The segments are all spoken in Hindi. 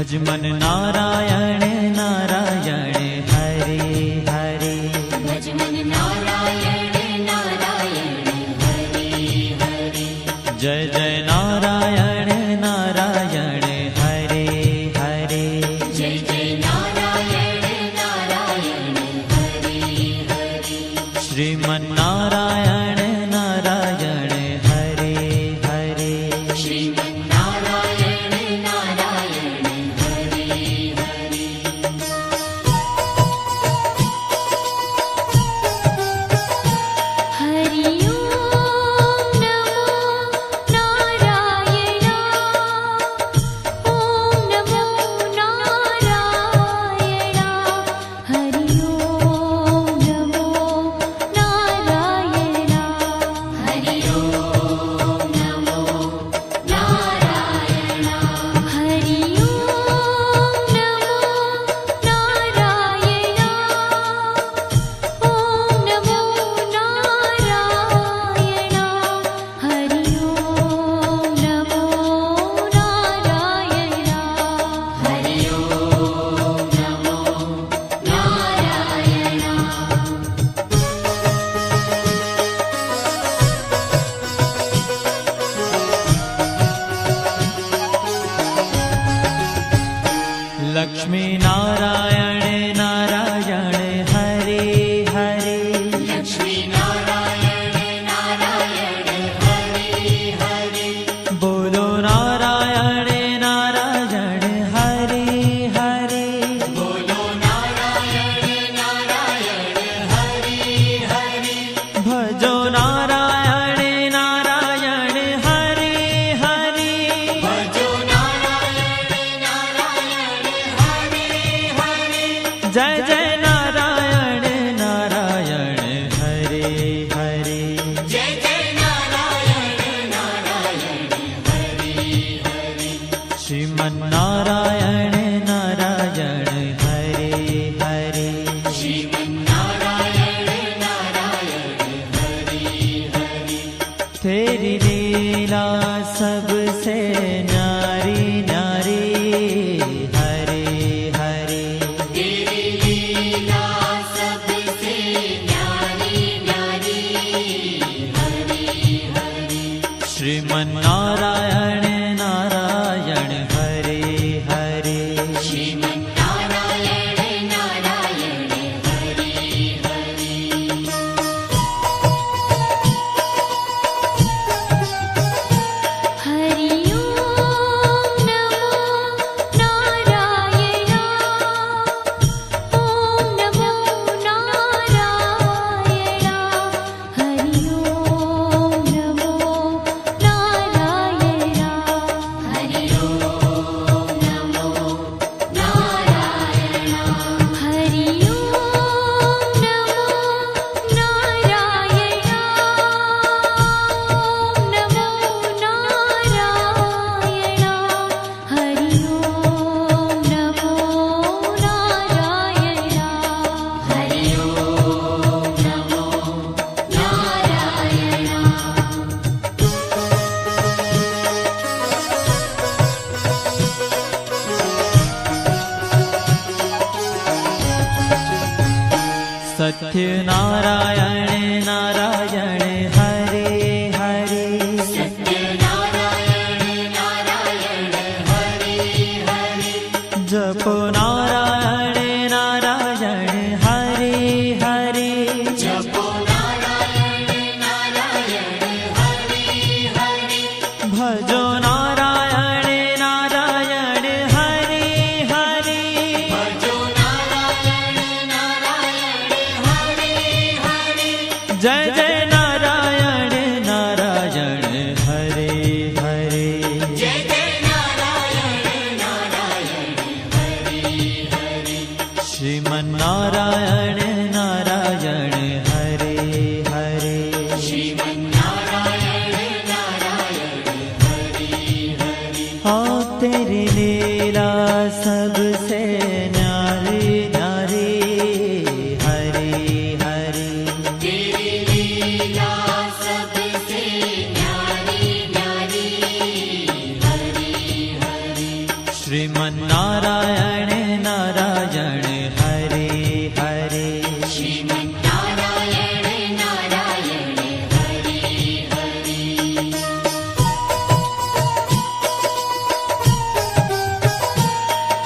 भज मन नारायण नारायण हरे हरे। भज मन नारायण नारायण हरे हरे। जय जय नारायण नारायण हरे हरे। जय जय नारायण नारायण हरे हरे। श्रीमन नारायण नारायण हरे हरे। श्रीमन नारायण नारायण हरे हरे। हरि ओम नमो नारायण। ओम नमो नारायण। हरि ओम नमो नारायण। हरि ओम नमो नारायण। हरि ओम नमो नारायण। ओम नमो नारायण। हरि ओम नमो नारायण। हरि ओम नमो नारायण। लक्ष्मी नारायण नारायण हरे हरे। लक्ष्मी नारायण नारायण हरे हरे। बोलो नारायण नारायण हरे हरे। बोलो नारायण नारायण हरे हरे। भजो नारायण नारायण हरे हरे। भजो नारायण नारायण हरे हरे। जय जय नारायण नारायण हरे हरे। जय जय नारायण नारायण हरे हरे। श्रीमन नारायण नारायण हरे हरे। श्रीमन नारायण नारायण हरे हरे। तेरी लीला सबसे न्यारी न्यारी हरे हरे। तेरी लीला सबसे न्यारी न्यारी हरे हरे। श्रीमन नारायण नारायण हरे हरे। श्रीमन नारायण नारायण हरे हरे। हरि ओम नमो नारायण। ओम नमो नारायण। हरि ओम नमो नारायण। हरि ओम नमो नारायण। हरि ओम नमो नारायण। ओम नमो नारायण। हरि ओम नमो नारायण। हरि ओम नमो सत्य नारायण नारायण हरे हरे। सत्य नारायण नारायण हरे हरे। जपो नारायण नारायण हरे हरे। जपो नारायण नारायण हरे हरे। भजो नारायण नारायण हरे हरे। भजो नारायण नारायण हरे हरे। जय जय नारायण नारायण हरे हरे। जय जय नारायण नारायण हरे हरे। श्रीमन नारायण नारायण हरे हरे। श्रीमन नारायण नारायण हरे हरे। हाँ तेरी लीला सबसे न्यारी न्यारी हरे हरे। तेरी लीला सबसे न्यारी न्यारी हरे हरे। श्रीमन्नारायण नारायण हरे हरे श्रीमन्नारायण नारायण हरि हरि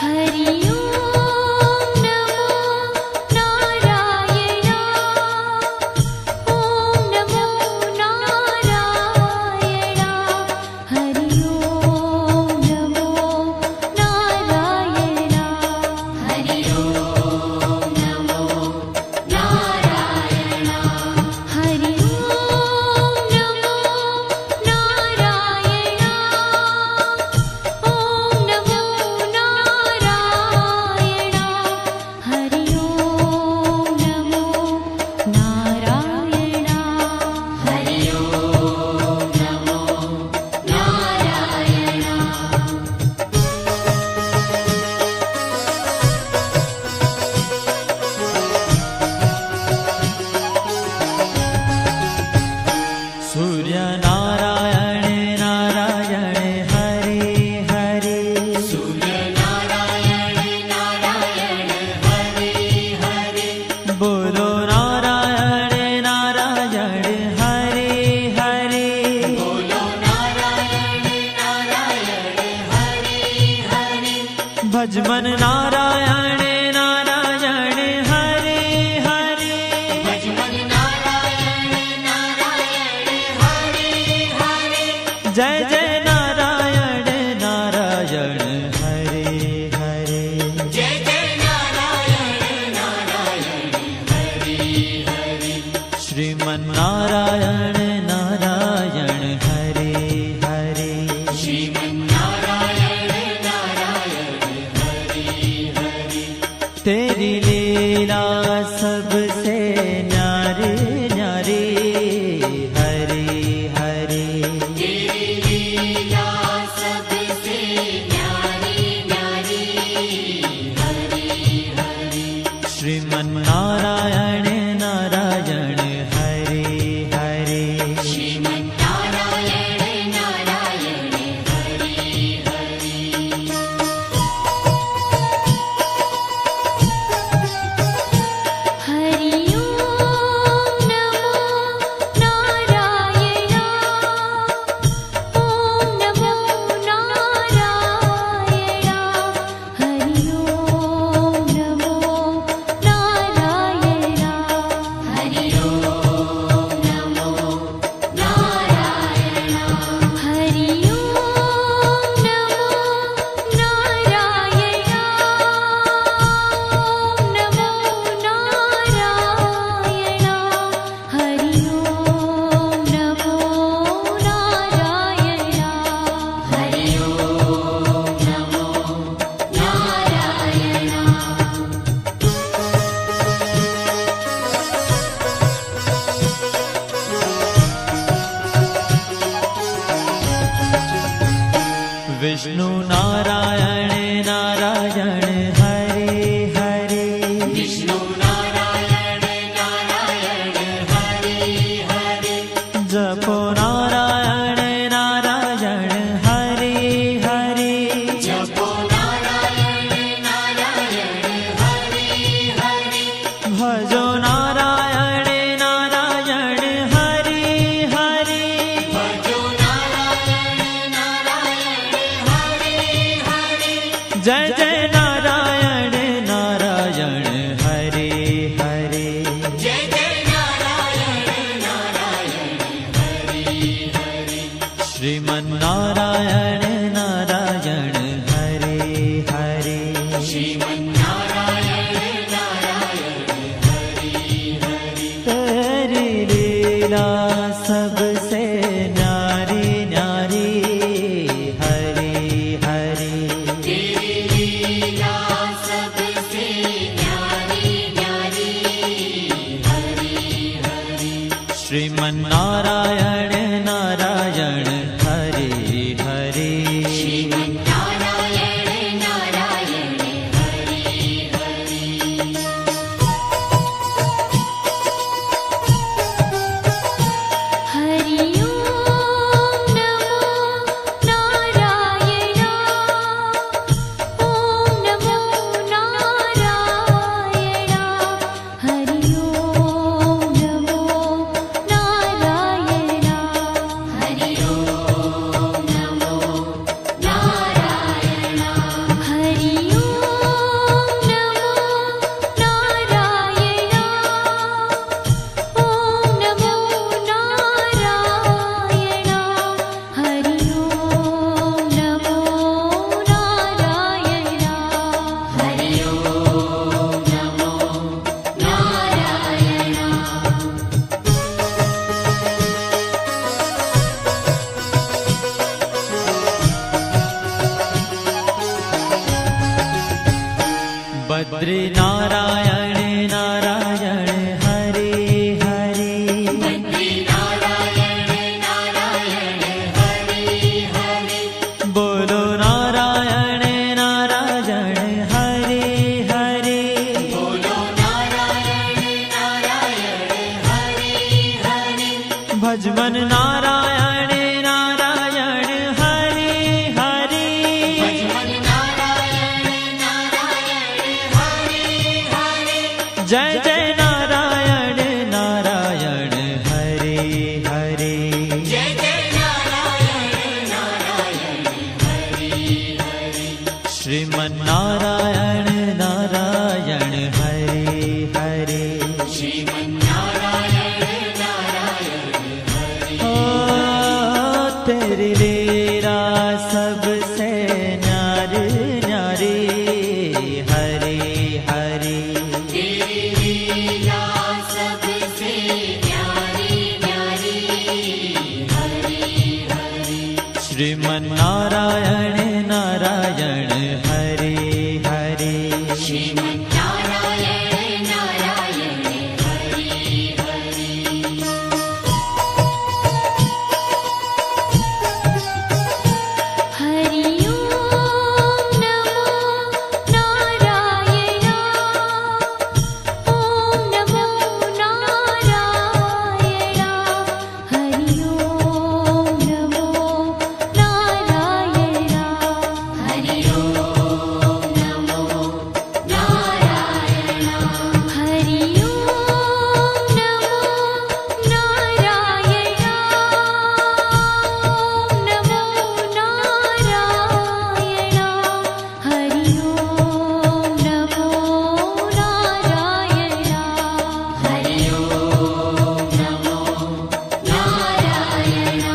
हरि ओम नमो नारायण ओम नमो नारायण हरि ओम नमो नारायण हरि ओम नमो नारायण हरि ओम नमो नारायण ओम नमो नारायण हरि ओम नमो नारायण हरि ओम नमो नारायण सूर्य नारायण नारायण हरे हरे सूर्य नारायण नारायण हरि हरि बोलो नारायण नारायण हरे हरे बोलो नारायण नारायण हरि हरि भजमन नारायण नारायण हरे हरे भजमन नारायण नारायण हरि हरि जय जय नारायण नारायण हरे हरे जय जय नारायण नारायण हरि हरि श्रीमन्नारायण नारायण हरे हरे श्रीमन्नारायण नारायण हरि हरि तेरी लीला सबसे न्यारी न्यारी हरे हरे तेरी लीला सबसे न्यारी न्यारी हरि हरि श्रीमन्नारायण नारायण हरे हरे श्रीमन्नारायण नारायण हरि हरि हरि ओम नमो नारायण ओम नमो नारायण हरि ओम नमो नारायण हरि ओम नमो नारायण हरि ओम नमो नारायण ओम नमो नारायण हरि ओम नमो नारायण हरि ओम नमो नारायण विष्णु नारायण नारायण हरे हरे विष्णु नारायण नारायण हरि हरि जपो नारायण नारायण हरे हरे जपो नारायण नारायण हरि हरि भजो नारायण नारायण हरे हरे भजो नारायण नारायण हरि हरि जय जय नारायण नारायण हरे हरे जय जय नारायण नारायण हरि हरि श्रीमन्नारायण नारायण हरे हरे श्रीमन्नारायण नारायण हरि हरि तेरी लीला सबसे न्यारी न्यारी हरे हरे तेरी लीला सबसे न्यारी न्यारी हरि हरि श्रीमन्नारायण नारायण हरे हरे बद्री नारायण नारायण हरे हरे बद्री नारायण नारायण हरे हरे बोलो नारायण नारायण हरे हरे बोलो नारायण नारायण हरे हरे भजमन नारायण नारायण हरे हरे भजमन नारायण नारायण हरे हरे जय जय नारायण नारायण हरे हरे जय जय नारायण नारायण हरे हरे श्रीमन नारायण नारायण हरे हरे श्रीमन्नारायण नारायण हरे ओ तेरी लीला सबसे न्यारी न्यारी हरे हरे तेरी लीला सबसे न्यारी न्यारी हरे हरे श्रीमन नारायण नारायण हरे हरे श्रीमन्नारायण नारायण हरे हरे हरि ओम नमो नारायण ओम नमो नारायण हरि ओम नमो नारायण हरि ओम नमो नारायण हरि ओम नमो नारायण ओम नमो नारायण हरि ओम नमो नारायण हरि ओम नमो नारायण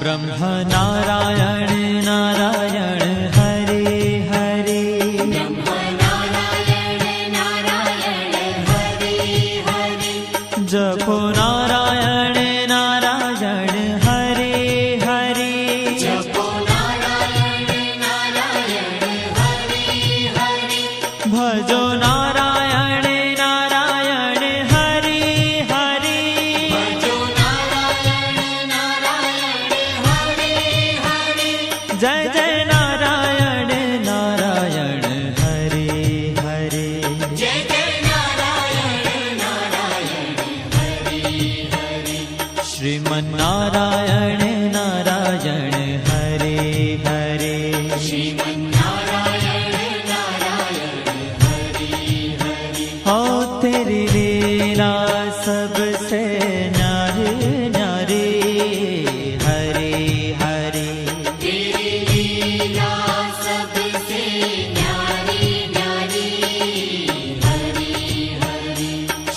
ब्रह्म नारायण नारायण हरे हरे नारायण नारायण हरे हरे जपो नारायण नारायण हरे हरे जपो नारायण नारायण हरे हरे भजो नारायण नारायण हरे हरे भजो नारायण नारायण हरे हरे जय जय नारायण नारायण हरे हरे जय जय नारायण नारायण हरे हरे श्रीमन नारायण नारायण हरे हरे श्रीमन्नारायण नारायण हरे हरे ओ तेरी लीला सबसे न्यारी न्यारी हरे हरे तेरी लीला सबसे न्यारी न्यारी हरे हरे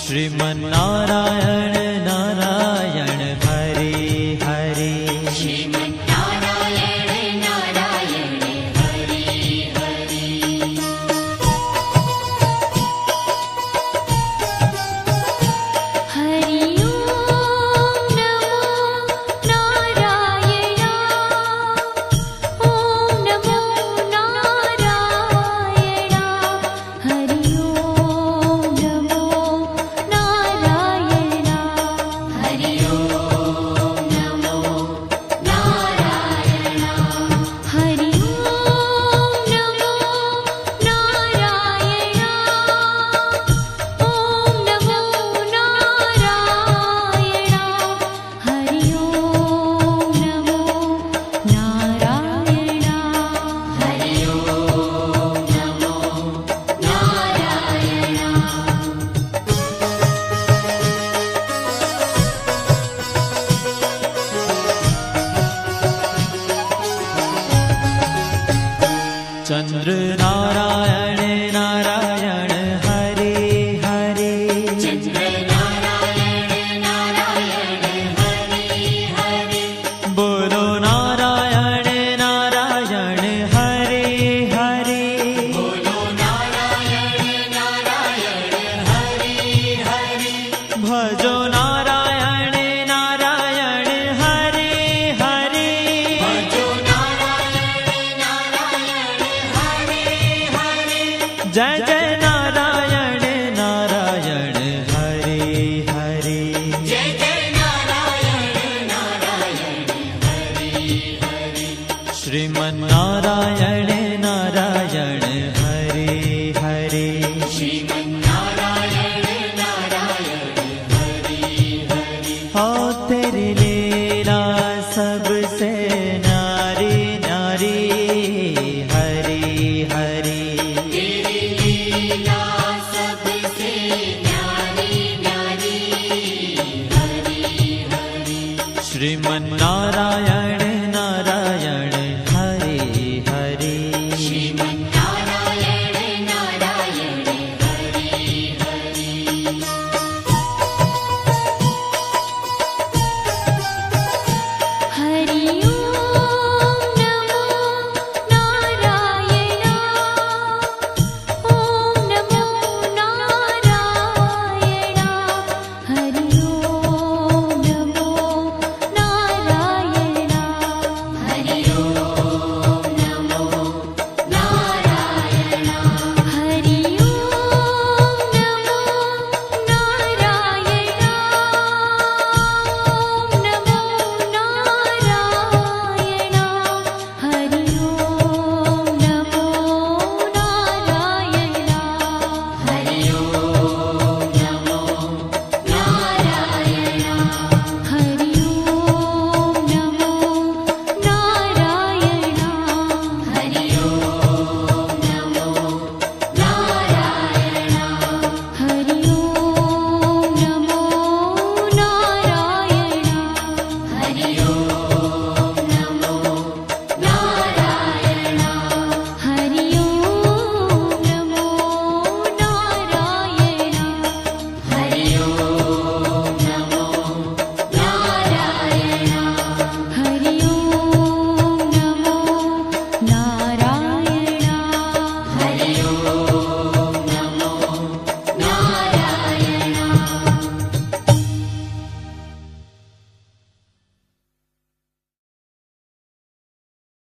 श्रीमन नारायण नारायण हरे हरे श्रीमन्नारायण नारायण हरे हरे जय जय नारायण